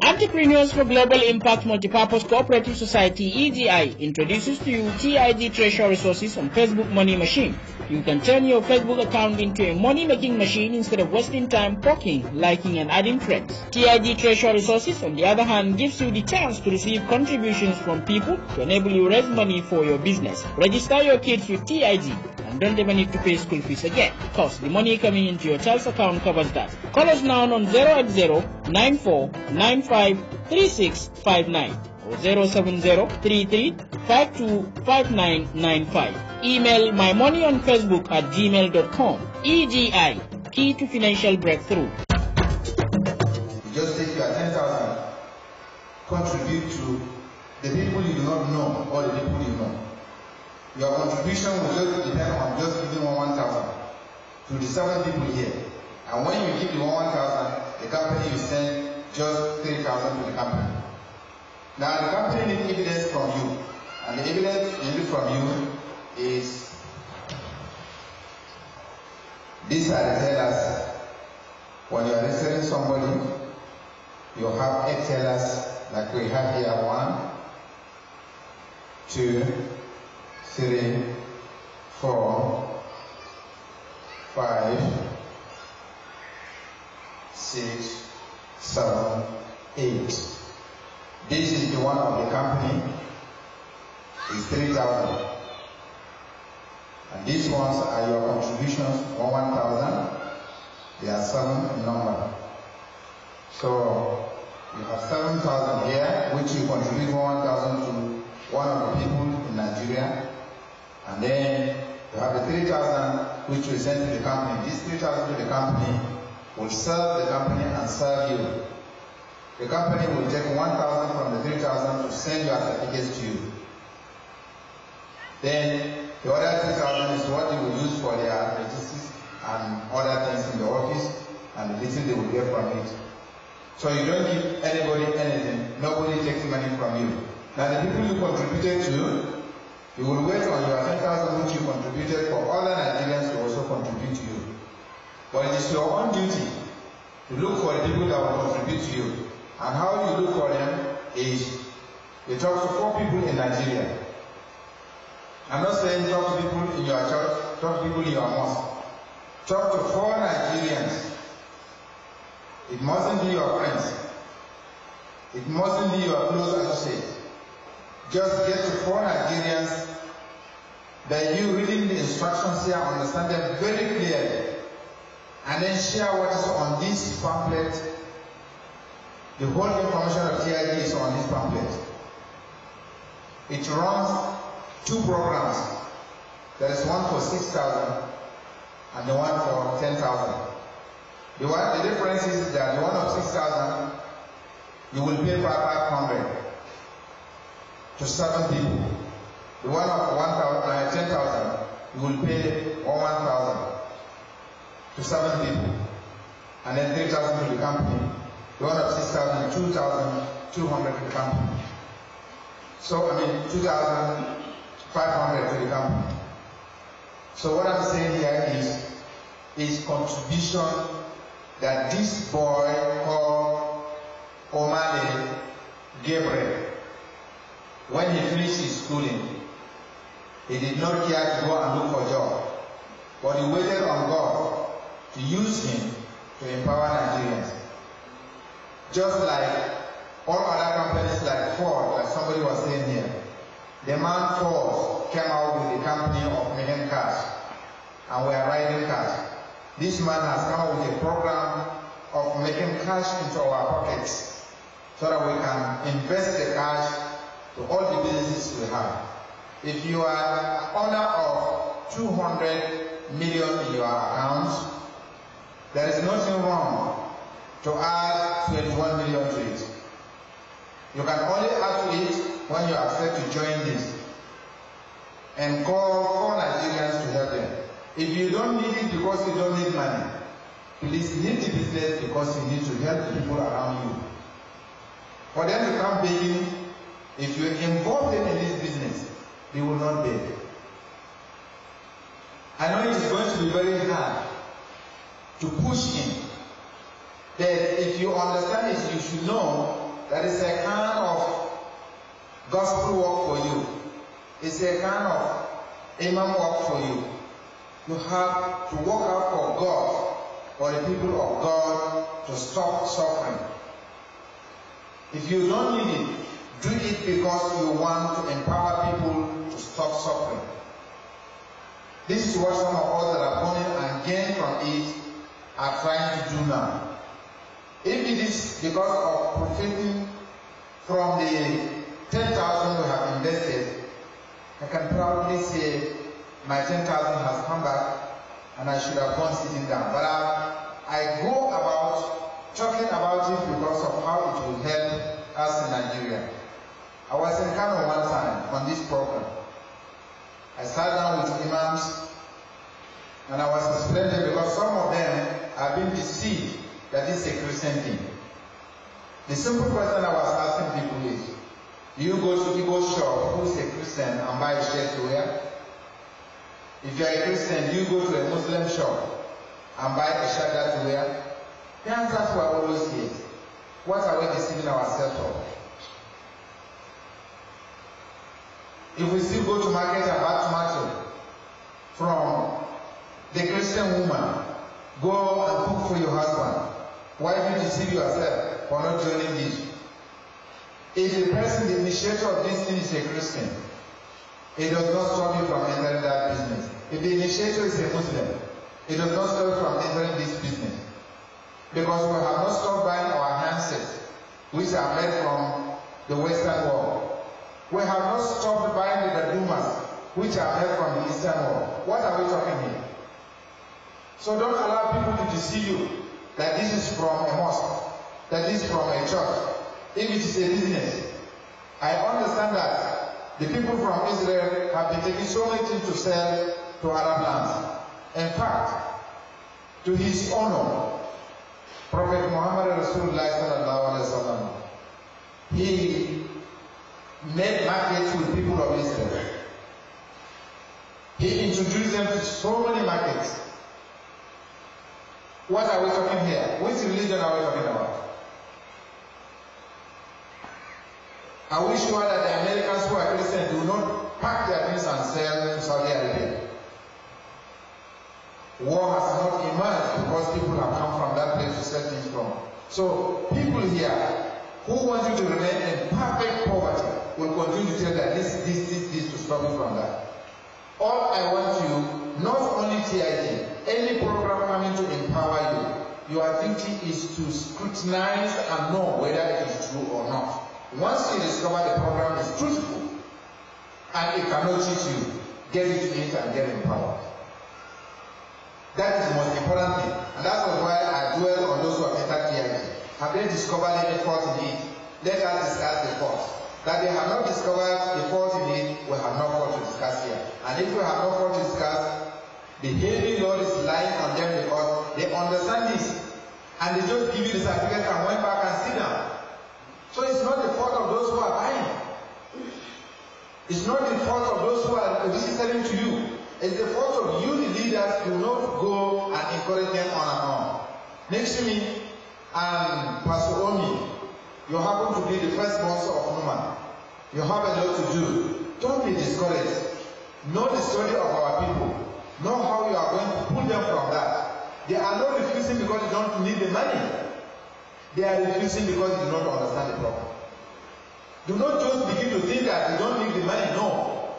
Entrepreneurs for Global Impact Multipurpose Cooperative Society (EGI) introduces to you tig-treasure-resources on Facebook Money Machine. You can turn your Facebook account into a money-making machine instead of wasting time poking, liking, and adding friends. tig-treasure-resources, on the other hand, gives you the chance to receive contributions from people to enable you raise money for your business. Register your kids with TIG and don't ever need to pay school fees again, because the money coming into your child's account covers that. Call us now on 080-9495-3659 or 070-3352-5995. Email mymoneyonfacebook@gmail.com. EGI, key to financial breakthrough. Just take your 10,000, contribute to the people you do not know or the people you know. Your contribution will just depend on just giving 1,000 to the 7 people here. And when you give the 1,000, the company will send just 3,000 to the company. Now the company needs evidence from you, and the evidence they need from you is these are the tellers. When you are registering somebody, you have 8 tellers like we have here: 1, 2, 3, 4, 5, 6, 7, 8. This is the one of the company, is 3,000. And these ones are your contributions, 1,000. They are 7 in number. So you have 7,000 here, which you contribute 1,000 to one of the people in Nigeria. And then you have the 3,000 which we send to the company. This 3,000 to the company will serve the company and serve you. The company will take 1,000 from the 3,000 to send your certificates to you. Then the other 3,000 is what they will use for their registers and other things in the office, and the little they will get from it. So you don't give anybody anything. Nobody takes money from you. Now the people you contributed to, you will wait on your 10,000 which you contributed for other Nigerians to also contribute to you. But it is your own duty to look for the people that will contribute to you. And how you look for them is you talk to 4 people in Nigeria. I'm not saying talk to people in your church, talk to people in your mosque. Talk to 4 Nigerians. It mustn't be your friends. It mustn't be your close associates. Just get to 4 Nigerians that you reading the instructions here, understand them very clearly, and then share what is on this pamphlet. The whole information of TIG is on this pamphlet. It runs 2 programs. There is one for 6,000 and the one for 10,000. The difference is that the one of 6,000, you will pay 500 to 7 people. The one of 10,000, you will pay 1,000 to 7 people, and then 3,000 to the company. The one of 6,000, 2,200 to the company. So 2,500 to the company. So what I'm saying here is contribution that this boy called Omale Gabriel, when he finished his schooling, he did not care to go and look for a job, but he waited on God to use him to empower Nigerians. Just like all other companies like Ford, like somebody was saying here, the man Ford came out with the company of making cars, and we are riding cars. This man has come up with a program of making cash into our pockets so that we can invest the cash to all the businesses we have. If you are owner of 200 million in your account, there is nothing wrong to add 21 million to it. You can only add to it when you accept to join this and call 4 Nigerians to help them. If you don't need it because you don't need money, please need the business because you need to help the people around you. For them to come begging, if you involve them in this business, they will not beg. I know it is going to be very hard to push him. That if you understand it, you should know that is a kind of gospel work for you. It's a kind of imam work for you. You have to work out for God, for the people of God to stop suffering. If you don't need it, do it because you want to empower people to stop suffering. This is what some of us that are born and gain from it are trying to do now. If it is because of profiting from the 10,000 we have invested, I can proudly say my 10,000 has come back and I should have gone sitting down. But I go about talking about it because of how it will help us in Nigeria. I was in Kano one time on this program. I sat down with imams and I was explaining because some of them have been deceived that this is a Christian thing. The simple question I was asking people is, do you go to people's shop who is a Christian and buy a shirt to wear? If you are a Christian, do you go to a Muslim shop and buy a shirt to wear? The answer to our always is, what are we deceiving ourselves for? If we still go to market and buy tomato from the Christian woman, go and cook for your husband. Why do you deceive yourself for not joining this? If the person, the initiator of this thing is a Christian, it does not stop you from entering that business. If the initiator is a Muslim, it does not stop you from entering this business. Because we have not stopped buying our handsets, which are made from the Western world. We have not stopped buying the dadumas, which are made from the Eastern world. What are we talking here? So don't allow people to deceive you that this is from a mosque, that this is from a church. If it is a business, I understand that the people from Israel have been taking so many things to sell to Arab lands. In fact, to his honor, Prophet Muhammad Rasulullah sallallahu alaihi wasallam, he made markets with people of Israel. He introduced them to so many markets. What are we talking here? Which religion are we talking about? Are we sure that the Americans who are Christians do not pack their things and sell to Saudi Arabia? War has not emerged because people have come from that place to sell things from. So people here who want you to remain in perfect poverty will continue to tell that this to stop you from that. All I want you, not only TIG, any program coming to empower you, your duty is to scrutinize and know whether it is true or not. Once you discover the program is truthful and it cannot cheat you, get into it and get empowered. That is the most important thing. And that's why I dwell on those who have entered TIG. Have they discovered any fault in it? Let us discuss the fault. That they have not discovered the fault in it, we have no fault to discuss here. And if we have no fault to discuss, the heavy load is lying on them because they understand this. And they just give you the certificate and went back and sit down. So it's not the fault of those who are buying. It's not the fault of those who are registering to you. It's the fault of you, the leaders, do not go and encourage them on and on. Next to me, and Pastor Omi, you happen to be the first sponsor of Numa. You have a lot to do. Don't be discouraged. Know the story of our people. Know how you are going to pull them from that. They are not refusing because they don't need the money. They are refusing because they do not understand the problem. Do not just begin to think that they don't need the money. No.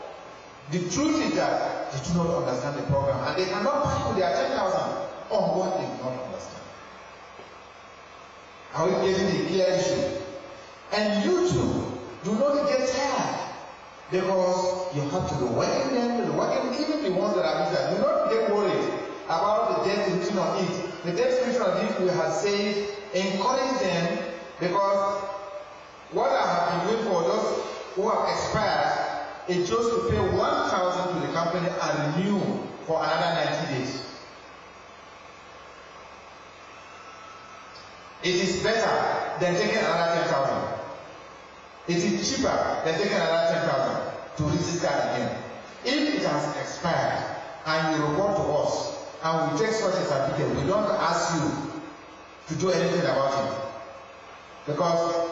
The truth is that they do not understand the program and they cannot pay for their 10,000 on what they do not understand. Are we getting a clear issue? And you too, do not get tired because you have to be working them, even the ones that are busy. Do not get worried about the death written on it. The death written on it, we have said, encourage them because what I have been doing for those who have expired is just to pay 1,000 to the company and renew for another 90 days. It is better than taking another 10,000. It is cheaper than taking another 10,000 to register again. If it has expired and you report to us and we take such a certificate, we don't ask you to do anything about it. Because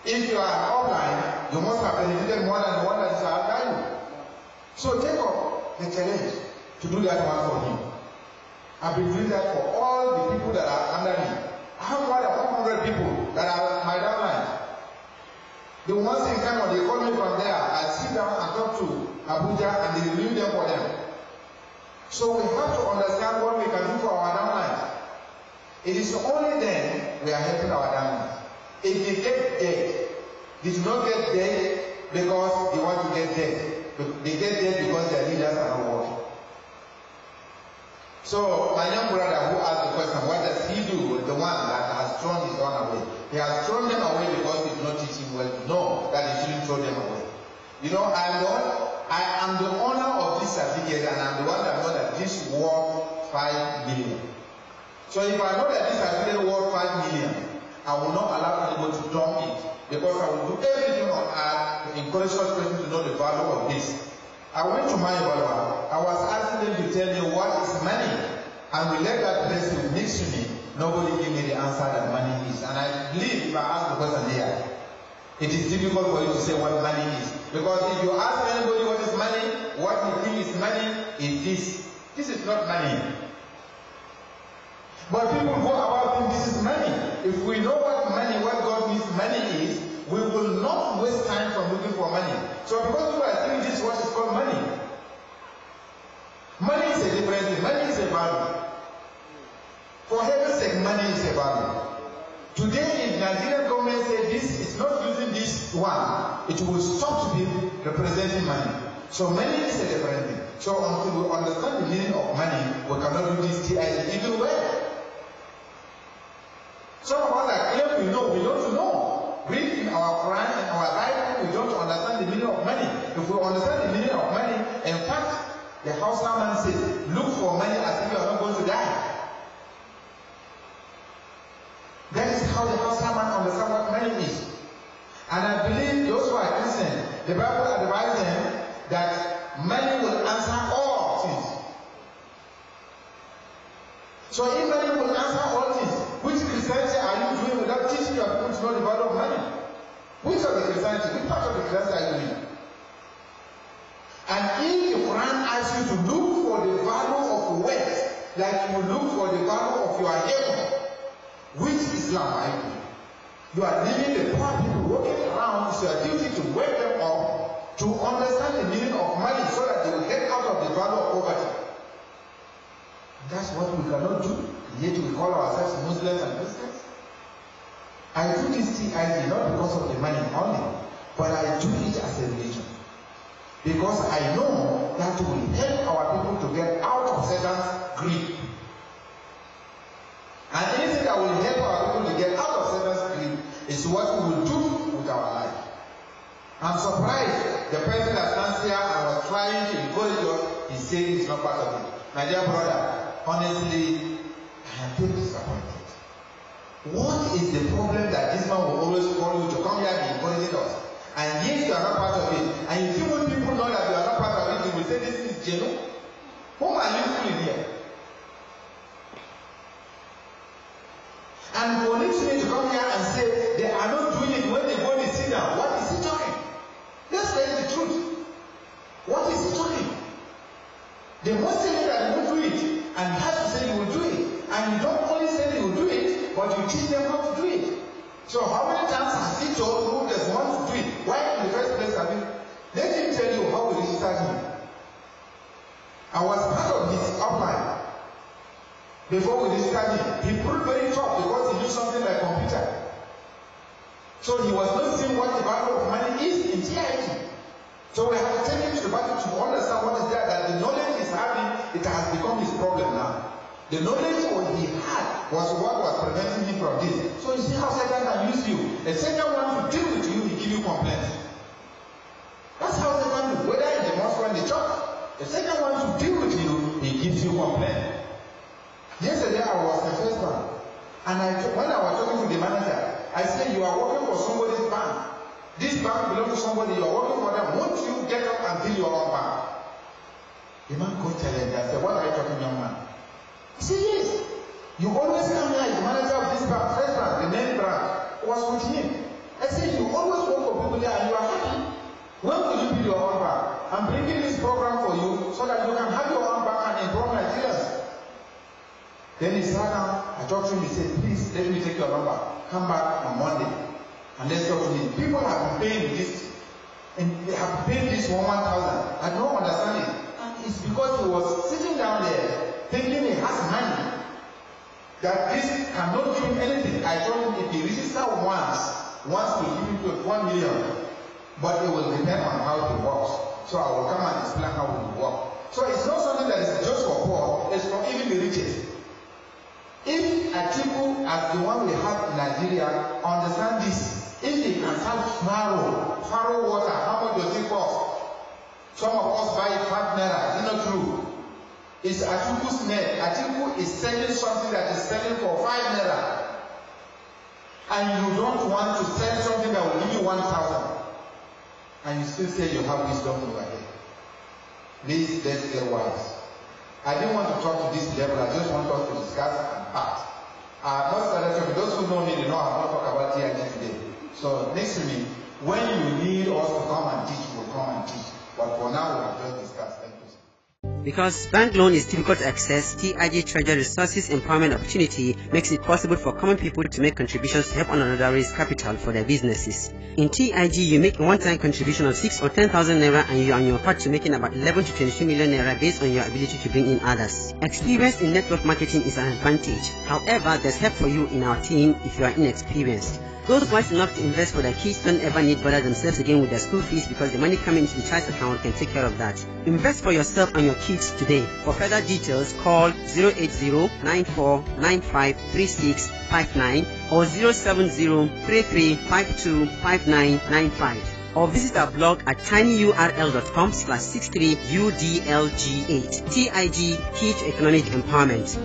If you are offline, you must have benefited more than the one that is outside you. So take up the challenge to do that one for him. I've been doing that for all the people that are under me. I have more than 100 people that are my downline. The ones in Kano, they call me from there. I sit down and talk to Abuja and they review them for them. So we have to understand what we can do for our downlines. It is only then we are helping our downlines. If they get dead, they do not get dead because they want to get dead. They get dead because their leaders are not working. So my young brother who asked the question, what does he do with the one that has thrown his own away? He has thrown them away because he did not teach him well to know that he shouldn't throw them away. You know, I am the owner of this certificate and I'm the one that knows that this worth 5 million. So if I know that this certificate worth 5 million, I will not allow anybody to dump it because I will do everything on earth to encourage such person to know the value of this. I went to my Ibadan. I was asking them to tell me what is money, and we let that person next to me. Nobody gave me the answer that money is, and I believe if I ask the person here, it is difficult for you to say what money is, because if you ask anybody what is money, what he thinks is money is this. This is not money. But people go about thinking this is money. If we know what money, what God means money is, we will not waste time from looking for money. So because people are thinking this is what is called money. Money is a different thing. Money is a value. For heaven's sake, money is a value. Today, if Nigerian government says this is not using this one, it will stop to be representing money. So money is a different thing. So until we understand the meaning of money, we cannot do this TID even well. Some of us are claim we know, we don't know. Read in our Quran and our Bible, we don't understand the meaning of money. If we understand the meaning of money, in fact, the Hausa man says, look for money as if you are not going to die. That is how the Hausa man understands what money is. And I believe those who are Christian, the Bible advises them that money will answer all things. So if money will answer all things, which Christianity are you doing without teaching your people to know the value of money? Which of the Christianity, which part of the Christianity are you doing? And if the Quran asks you to look for the value of wealth, like you look for the value of your heaven, which Islam are you doing? You are leaving the poor people walking around. It's your duty to wake them up to understand the meaning of money so that they will get out of the value of poverty. That's what we cannot do. Yet we call ourselves Muslims and Christians. I do this TID not because of the money only, but I do it as a religion. Because I know that will help our people to get out of Satan's greed. And anything that will help our people to get out of Satan's greed is what we will do with our life. I'm surprised the person that stands here and was trying to encourage us, he said it's not part of it. My dear brother, honestly, I am very disappointed. What is the problem that this man will always call you to come here and encourage us? And yet you are not part of it. And you think when people know that you are not part of it, they will say this is genuine. Whom are you fooling here? And for me to come here and say they are not doing it when they go and sit down, what is he talking? Let's tell the truth. What is he talking? They must say that you will do it, and you have to say you will do it. And you don't only say you will do it, but you teach them how to do it. So how many times has he told who does want to do it? Why in the first place have you? Let him tell you how we registered him. I was part of his upline. Before we registered him, he proved very tough because he knew something like computer. So he was not seeing what the value of money is in TIT. So we have to take him to the battle to understand what is there, that the knowledge he's having, it has become his problem now. The knowledge what he had was what was preventing him from this. So you see how Satan can use you. A Satan wants to deal with you, he give you complaints. That's how Satan do, whether in the mosque or in the church. The Satan wants to deal with you, he gives you complaints. Yesterday I was the first one, and when I was talking to the manager, I said, you are working for somebody's bank. This bank belongs to somebody, you are working for them. Won't you get up and build your own bank? The man goes challenge. I said, what are you talking, young man? He said, yes. You always come here as the manager of this bank, first bank, the main branch was with him. I said, you always work for people there and you are happy. When will you build your own bank? I'm bringing this program for you so that you can have your own bank and employ Nigerians. Then he sat down, I talked to him, he said, please let me take your number. Come back on Monday and let's talk to me. People have been paying this, and they have paid this 1,000. I don't understand it. And it's because he was sitting down there thinking he has money, that this cannot give him anything. I told him if he register once will give him 1 million. But it will depend on how it works. So I will come and explain how it will work. So it's not something that is just for poor, it's for even the richest. If Atiku, as the one we have in Nigeria, understand this, if they can have faro water, how much does it cost? Some of us buy it 5 naira, it's not true. It's Atiku's net. Atiku is selling something that is selling for 5 naira. And you don't want to sell something that will give you 1,000. And you still say you have wisdom over here. Please, let's get wise. I didn't want to talk to this level. I just want us to discuss and act. I have not started talking. Those who know me, they know I have not talked about TIG today. So next to me, when you need us to come and teach, we'll come and teach. But for now, we have just discussed. Thank you. Because bank loan is difficult to access, tig-treasure-resources empowerment opportunity makes it possible for common people to make contributions to help one another raise capital for their businesses. In TIG, you make a one-time contribution of 6 or 10,000 naira and you are on your path to making about 11 to 22 million naira based on your ability to bring in others. Experience in network marketing is an advantage. However, there's help for you in our team if you are inexperienced. Those wise enough to invest for their kids don't ever need bother themselves again with their school fees because the money coming into the child's account can take care of that. Invest for yourself and your kids today. For further details, call 080-9495-3659 or 070-3352-5995 or visit our blog at tinyurl.com/63udlg8. TIG, Key to Economic Empowerment.